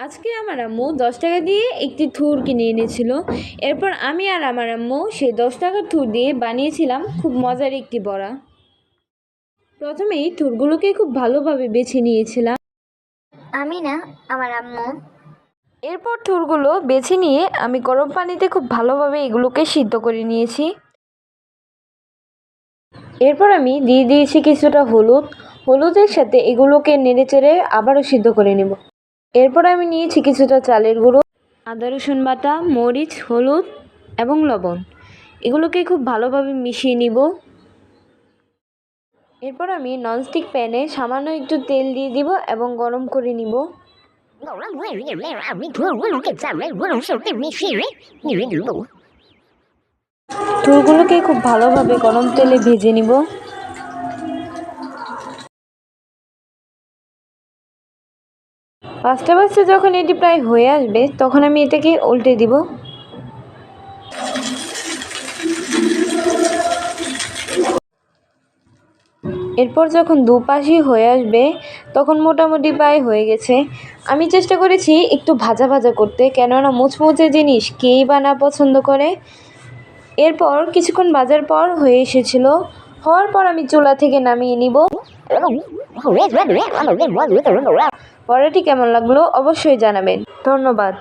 আজকে আমার আম্মু 10 টাকা দিয়ে একটি থুর কিনে এনেছিল। এরপর আমি আর আমার আম্মু সেই 10 টাকার থুর দিয়ে বানিয়েছিলাম খুব মজার একটি বড়া। প্রথমেই থুরগুলোকে খুব ভালোভাবে বেছে নিয়েছিলাম। আমি না, আমার আম্মু। এরপর থুরগুলো বেছে নিয়ে আমি গরম পানিতে খুব ভালোভাবে এগুলোকে সিদ্ধ করে নিয়েছি। এরপর আমি দিয়ে দিয়েছি কিছুটা হলুদের সাথে এগুলোকে নেড়েচেড়ে আবারও সিদ্ধ করে নেব। এরপর আমি নিয়েছি কিছুটা চালের গুঁড়ো, আদা রসুন বাটা, মরিচ, হলুদ এবং লবণ। এগুলোকে খুব ভালোভাবে মিশিয়ে নিব। এরপর আমি ননস্টিক প্যানে সামান্য একটু তেল দিয়ে দিব এবং গরম করে নিব। থুরগুলোকে খুব ভালোভাবে গরম তেলে ভেজে নিব। পাঁচটা যখন এটি প্রায় হয়ে আসবে তখন আমি এটাকে উল্টে দিব। এরপর যখন দুপাশই হয়ে আসবে তখন মোটামুটি প্রায় হয়ে গেছে। আমি চেষ্টা করেছি একটু ভাজা ভাজা করতে, কেননা মুচমুচে জিনিস কেই বা না পছন্দ করে। এরপর কিছুক্ষণ ভাজার পর হয়ে এসেছিল। হওয়ার পর আমি চুলা থেকে নামিয়ে নিব। পরেরটি কেমন লাগলো অবশ্যই জানাবেন। ধন্যবাদ।